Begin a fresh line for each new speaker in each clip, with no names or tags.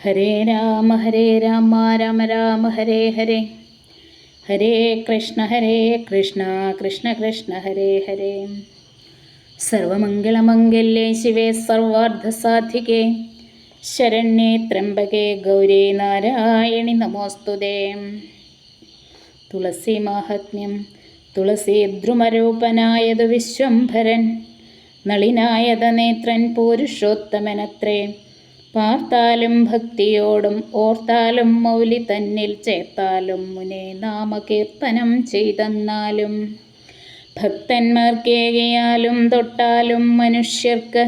ഹരേ രാമ രാമ രാമ ഹരേ ഹരേ. ഹരേ കൃഷ്ണ കൃഷ്ണ കൃഷ്ണ ഹരേ ഹരേ. സർവമംഗളമംഗല്യേ ശിവേ സർവാർദ്ധസാധികേ ശരണ്യേ ത്രംബകേ ഗൗരേ നാരായണി നമോസ്തുതേ. തുളസി മാഹാത്മ്യം. തുളസി ദ്രുമരൂപനായതു വിശ്വംഭരൻ, നളിനായത നേത്രൻ പുരുഷോത്തമനത്രേ. പാർത്താലും ഭക്തിയോടും ഓർത്താലും മൗലി തന്നിൽ ചേർത്താലും മുനെ നാമകീർത്തനം ചെയ്തെന്നാലും ഭക്തന്മാർക്കേകിയാലും തൊട്ടാലും മനുഷ്യർക്ക്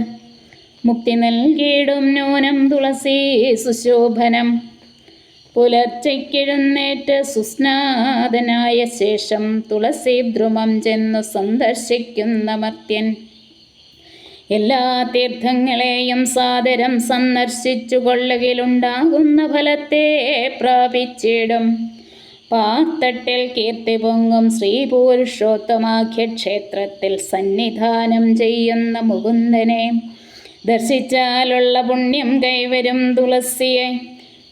മുക്തി നൽകിയിടും നൂനം തുളസി സുശോഭനം. പുലർച്ചയ്ക്കെഴുന്നേറ്റ് സുസ്നാതനായ ശേഷം തുളസി ദ്രുമം ചെന്നു സന്ദർശിക്കുന്ന മർത്യൻ എല്ലാ തീർത്ഥങ്ങളെയും സാദരം സന്ദർശിച്ചു കൊള്ളുകിലുണ്ടാകുന്ന ഫലത്തെ പ്രാപിച്ചിടും. പാത്തട്ടിൽ കീർത്തി പൊങ്ങും ശ്രീ പുരുഷോത്തമാഖ്യ ക്ഷേത്രത്തിൽ സന്നിധാനം ചെയ്യുന്ന മുകുന്ദനെ ദർശിച്ചാലുള്ള പുണ്യം കൈവരും. തുളസിയെ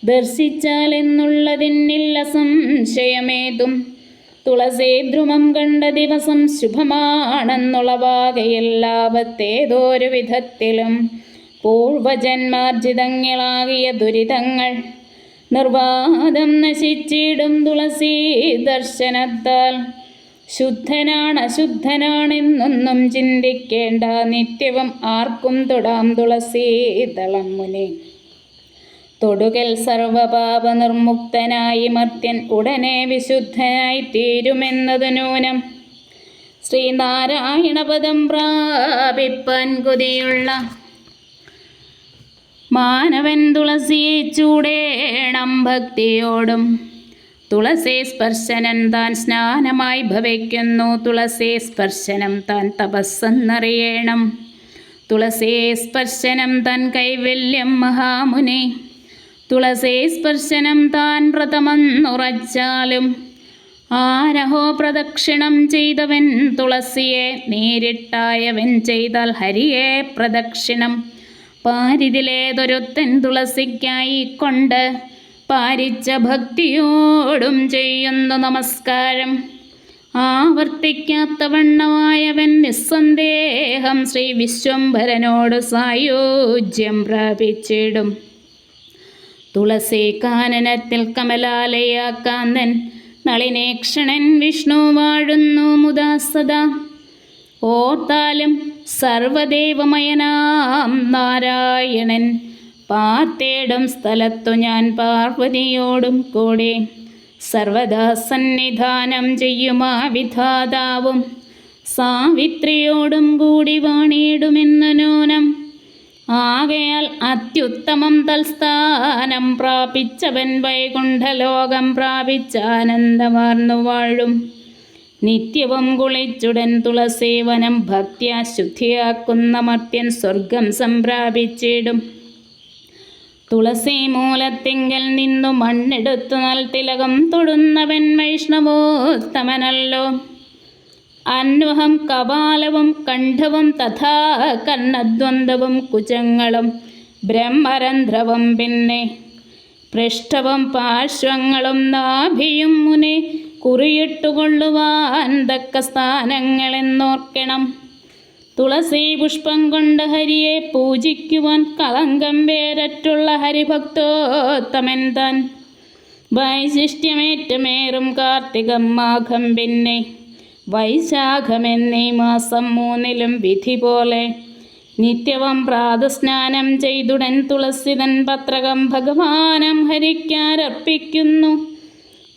ദർശിച്ചാൽ എന്നുള്ളതിനില്ല സംശയമേതും. തുളസി ദ്രുമം കണ്ട ദിവസം ശുഭമാണെന്നുളവാകയെല്ലാവത്തേതൊരു വിധത്തിലും പൂർവജന്മാർജിതങ്ങളാകിയ ദുരിതങ്ങൾ നിർവാദം നശിച്ചിടും. തുളസി ദർശനത്താൽ ശുദ്ധനാണ് അശുദ്ധനാണെന്നൊന്നും ചിന്തിക്കേണ്ട. നിത്യവും ആർക്കും തൊടാം തുളസി ദളം മുനെ. തൊടുകൽ സർവപാപ നിർമുക്തനായി മർത്യൻ ഉടനെ വിശുദ്ധനായി തീരുമെന്നത് നൂനം. ശ്രീനാരായണപദം പ്രാപിപ്പാൻ കൊതിയുള്ള മാനവൻ തുളസിയെ ചൂടേണം ഭക്തിയോടും. തുളസി സ്പർശനം താൻ സ്നാനമായി ഭവിക്കുന്നു. തുളസി സ്പർശനം താൻ തപസ്സെന്നറിയണം. തുളസി സ്പർശനം താൻ കൈവല്യം മഹാമുനി. തുളസി സ്പർശനം താൻ വ്രതമെന്നുറച്ചാലും ആരഹോ പ്രദക്ഷിണം ചെയ്തവൻ തുളസിയെ നേരിട്ടായവൻ ചെയ്താൽ ഹരിയെ പ്രദക്ഷിണം. പാരിതിലേതൊരുത്തൻ തുളസിക്കായി കൊണ്ട് പാരിച്ച ഭക്തിയോടും ചെയ്യുന്നു നമസ്കാരം. ആവർത്തിക്കാത്തവണ്ണമായവൻ നിസ്സന്ദേഹം ശ്രീ വിശ്വംഭരനോട് സായുജ്യം പ്രാപിച്ചിടും. തുളസി കാനനത്തിൽ കമലാലയാക്കാന്തൻ നളിനേക്ഷണൻ വിഷ്ണു വാഴുന്നു മുദാ സദാ. ഓർത്താലും സർവദേവമയനാം നാരായണൻ പാർത്തേടും സ്ഥലത്തു ഞാൻ പാർവതിയോടും കൂടെ സർവദാ സന്നിധാനം ചെയ്യുമാ വിധാതാവും സാവിത്രിയോടും കൂടി വാണിടുമെന്നു നൂനം. ആകയാൽ അത്യുത്തമം തൽസ്ഥാനം പ്രാപിച്ചവൻ വൈകുണ്ഠലോകം പ്രാപിച്ചാനന്ദമാർന്നു വാഴും. നിത്യവും കുളിച്ചുടൻ തുളസീവനം ഭക്ത്യാ ശുദ്ധിയാക്കുന്ന മർത്യൻ സ്വർഗം സംപ്രാപിച്ചിടും. തുളസി മൂലത്തിങ്കൽ നിന്നു മണ്ണെടുത്തു നൽ തിലകം തൊടുന്നവൻ വൈഷ്ണവോത്തമനല്ലോ. അന്വഹം കപാലവും കണ്ഠവും തഥാ കർണദ്വന്ദ്വവും കുചങ്ങളും ബ്രഹ്മരന്ധ്രവും പിന്നെ പൃഷ്ഠവും പാർശ്വങ്ങളും നാഭിയും മുനെ കുറിയിട്ടുകൊള്ളുവാൻ തക്ക സ്ഥാനങ്ങളെന്നോർക്കണം. തുളസി പുഷ്പം കൊണ്ട് ഹരിയെ പൂജിക്കുവാൻ കളങ്കം പേരറ്റുള്ള ഹരിഭക്തോത്തമൻ താൻ. വൈശിഷ്ട്യമേറ്റമേറും കാർത്തികം മാഘം പിന്നെ വൈശാഖമെന്നീ മാസം മൂന്നിലും വിധി പോലെ നിത്യവും പ്രാതസ്നാനം ചെയ്തുടൻ തുളസിതൻ പത്രകം ഭഗവാനം ഹരിക്കാരർപ്പിക്കുന്നു.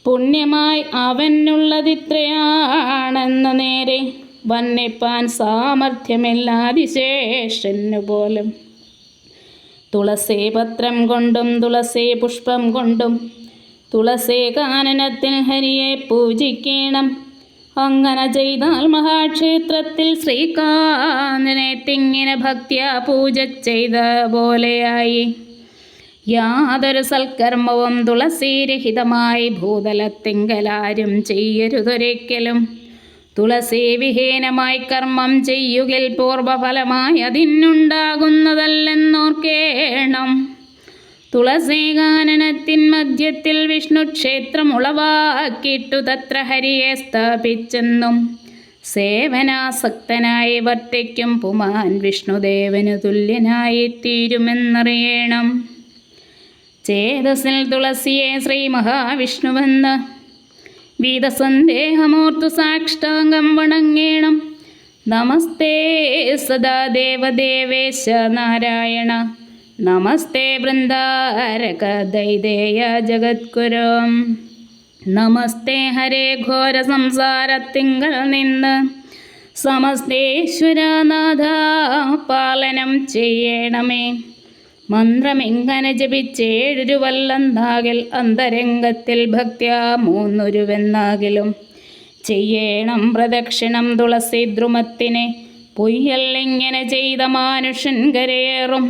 പുണ്യമായി അവനുള്ളതിത്രയാണെന്ന നേരെ വർണ്ണിപ്പാൻ സാമർഥ്യമില്ലാതിശേഷനു പോലും. തുളസി പത്രം കൊണ്ടും തുളസി പുഷ്പം കൊണ്ടും തുളസി കാനനത്തിൽ ഹരിയെ പൂജിക്കണം. അങ്ങനെ ചെയ്താൽ മഹാക്ഷേത്രത്തിൽ ശ്രീകാന്തനെ തിങ്ങിനെ ഭക്ത്യാ പൂജ ചെയ്ത പോലെയായി. യാതൊരു സൽക്കർമ്മവും തുളസീരഹിതമായി ഭൂതലത്തിങ്കലാരും ചെയ്യരുതൊരിക്കലും. തുളസി വിഹീനമായി കർമ്മം ചെയ്യുകിൽ പൂർവഫലമായി അതിനുണ്ടാകുന്നതല്ലെന്നോർക്കേണം. തുളസീകാനനത്തിൻ മധ്യത്തിൽ വിഷ്ണുക്ഷേത്രം ഉളവാക്കിയിട്ടു തത്ര ഹരിയെ സ്ഥാപിച്ചെന്നും സേവനാസക്തനായി വർത്തിക്കും പുമാൻ വിഷ്ണുദേവനു തുല്യനായി തീരുമെന്നറിയണം. ചേതസിൽ തുളസിയെ ശ്രീ മഹാവിഷ്ണുവെന്ന് വീതസന്ദേഹമോർത്തു സാഷ്ടാംഗം വണങ്ങേണം. നമസ്തേ സദാ ദേവദേവേശ നാരായണ, നമസ്തേ വൃന്ദാരക ദൈദേയ ജഗദ്ഗുരു, നമസ്തേ ഹരേ ഘോര സംസാരത്തിങ്കൽ നിന്ന് സമസ്തേശ്വരനാഥ പാലനം ചെയ്യണമേ. മന്ത്രമിങ്ങനെ ജപിച്ചേഴുരുവല്ലെന്നാകിൽ അന്തരംഗത്തിൽ ഭക്ത്യാ മൂന്നുരുവെന്നാകിലും ചെയ്യണം പ്രദക്ഷിണം തുളസി ദ്രുമത്തിനെ. പൊയ്യല്ലിങ്ങനെ ചെയ്ത മാനുഷൻ കരയേറും.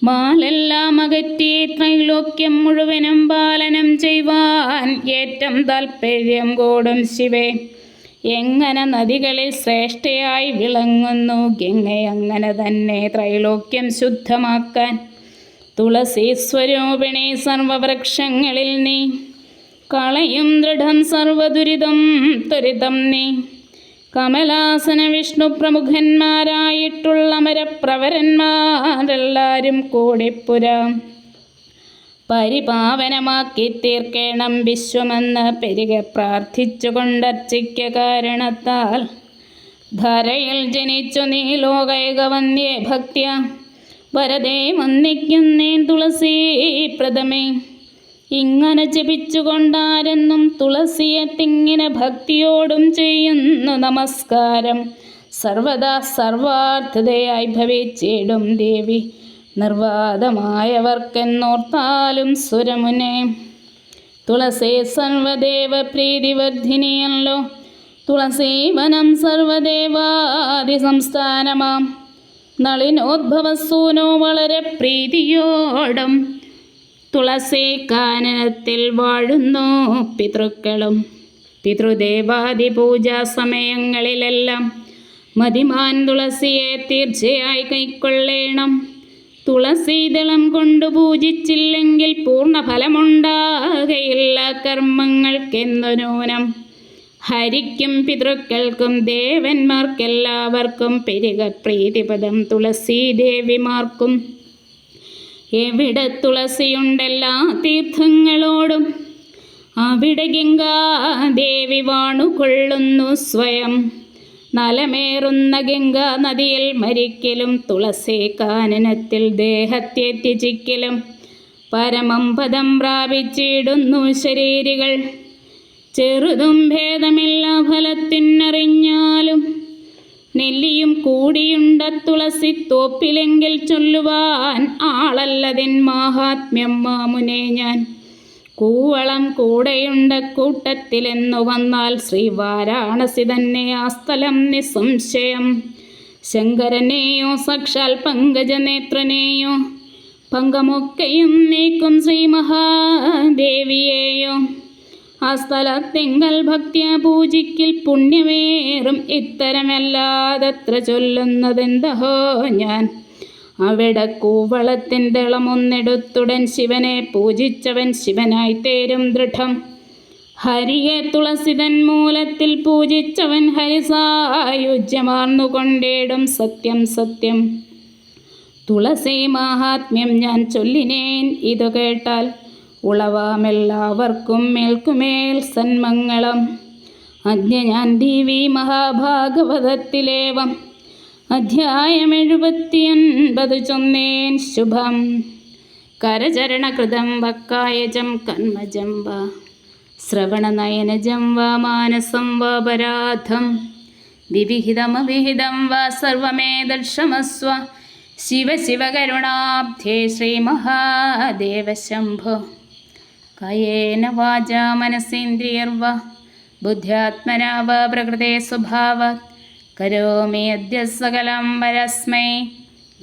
മാലെല്ലാം അകറ്റി ത്രൈലോക്യം മുഴുവനും പാലനം ചെയ്യുവാൻ ഏറ്റം താൽപ്പര്യം കൂടും ശിവേ. എങ്ങനെ നദികളിൽ ശ്രേഷ്ഠയായി വിളങ്ങുന്നു ഗംഗെ, അങ്ങനെ തന്നെ ത്രൈലോക്യം ശുദ്ധമാക്കാൻ തുളസി സ്വരൂപിണി. സർവവൃക്ഷങ്ങളിൽ നീ കളയും ദൃഢം സർവദുരിതം ത്വരിതം നീ. കമലാസന വിഷ്ണു പ്രമുഖന്മാരായിട്ടുള്ള അമരപ്രവരന്മാരെല്ലാവരും കൂടിപ്പുര പരിപാവനമാക്കി തീർക്കണം വിശ്വമെന്ന് പെരുകെ പ്രാർത്ഥിച്ചു കൊണ്ടർച്ചിക്ക കാരണത്താൽ ധരയിൽ ജനിച്ചു നീ ലോകൈകവന്യേ ഭക്ത്യ. വരദേ വന്ദിക്കുന്നേൻ തുളസീ പ്രഥമേ. ഇങ്ങനെ ജപിച്ചുകൊണ്ടാരെന്നും തുളസിയെ തിങ്ങിന ഭക്തിയോടും ചെയ്യുന്നു നമസ്കാരം. സർവദാ സർവാർത്ഥതയായി ഭവിച്ചിടും ദേവി നിർവാദമായവർക്കെന്നോർത്താലും സുരമുനെ. തുളസി സർവദേവ പ്രീതിവർദ്ധിനിയല്ലോ, തുളസീവനം സർവദേവാദി സംസ്ഥാനമാം. നളിനോദ്ഭവസൂനോ വളരെ പ്രീതിയോടും തുളസി കാനനത്തിൽ വാഴുന്നു പിതൃക്കളും. പിതൃദേവാദി പൂജാ സമയങ്ങളിലെല്ലാം മതിമാൻ തുളസിയെ തീർച്ചയായി കൈക്കൊള്ളേണം. തുളസീദളം കൊണ്ടു പൂജിച്ചില്ലെങ്കിൽ പൂർണ്ണഫലമുണ്ടാകയില്ല കർമ്മങ്ങൾക്കെന്നു നൂനം. ഹരിക്കും പിതൃക്കൾക്കും ദേവന്മാർക്കെല്ലാവർക്കും പെരുക പ്രീതിപദം തുളസീദേവിമാർക്കും. എവിടെ തുളസിയുണ്ടെല്ലാ തീർത്ഥങ്ങളോടും അവിടെ ഗംഗാദേവി വാണുകൊള്ളുന്നു സ്വയം. നലമേറുന്ന ഗംഗാ നദിയിൽ മരിക്കലും തുളസി കാനനത്തിൽ ദേഹത്തെ ത്യജിക്കലും പരമം പദം പ്രാപിച്ചിടുന്നു ശരീരികൾ. ചെറുതും ഭേദമില്ല ഫലത്തിനറിഞ്ഞാലും നെല്ലിയും കൂടിയുണ്ട തുളസി തോപ്പിലെങ്കിൽ ചൊല്ലുവാൻ ആളല്ലതിൻ മാഹാത്മ്യം മാമുനെ ഞാൻ. കൂവളം കൂടെയുണ്ട കൂട്ടത്തിലെന്നു വന്നാൽ ശ്രീ വാരാണസി തന്നെ ആ സ്ഥലം നിസ്സംശയം. ശങ്കരനെയോ സാക്ഷാൽ പങ്കജനേത്രനെയോ പങ്കമൊക്കെയും നീക്കും ശ്രീ മഹാദേവിയെയോ ആ സ്ഥലത്തെങ്കൽ ഭക്തിയ പൂജിക്കിൽ പുണ്യമേറും. ഇത്തരമല്ലാതത്ര ചൊല്ലുന്നതെന്തഹോ ഞാൻ. അവിടെ കൂവളത്തിൻ ദളമൊന്നെടുത്തുടൻ ശിവനെ പൂജിച്ചവൻ ശിവനായി തേരും ദൃഢം. ഹരിയെ തുളസിതൻ മൂലത്തിൽ പൂജിച്ചവൻ ഹരിസായുജ്യമാർന്നു കൊണ്ടേടും സത്യം സത്യം. തുളസി മാഹാത്മ്യം ഞാൻ ചൊല്ലിനേൻ, ഇതു കേട്ടാൽ ഉളവാമെല്ലാവർക്കും മേൽക്കുമേൽ സന്മംഗളം. അദ്യ ഞാൻ ദേവി മഹാഭാഗവതത്തിലേവം അധ്യായം 79 ചൊന്നേൻ ശുഭം. കരചരണകൃതം വക്കായജം കന്മജം വാ ശ്രവണനയനജം വാ മാനസം വാ പരാധം വിവിഹിതമവിഹിതം വാ സർവമേതക്ഷമസ്വ. ശിവ ശിവ കരുണാബ്ധേ ശ്രീ മഹാദേവ ശംഭോ. കായേന വാചാ മനസേന്ദ്രിയർവാ ബുദ്ധ്യാത്മനാ വാ പ്രകൃതേ സ്വഭാവാത് കരോമി അദ്യ സകലം പരസ്മൈ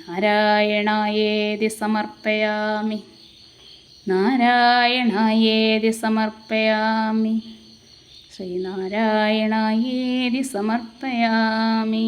നാരായണായേതി സമർപ്പയാമി. നാരായണായേതി സമർപ്പയാമി. ശ്രീനാരായണായേതി സമർപ്പയാമി.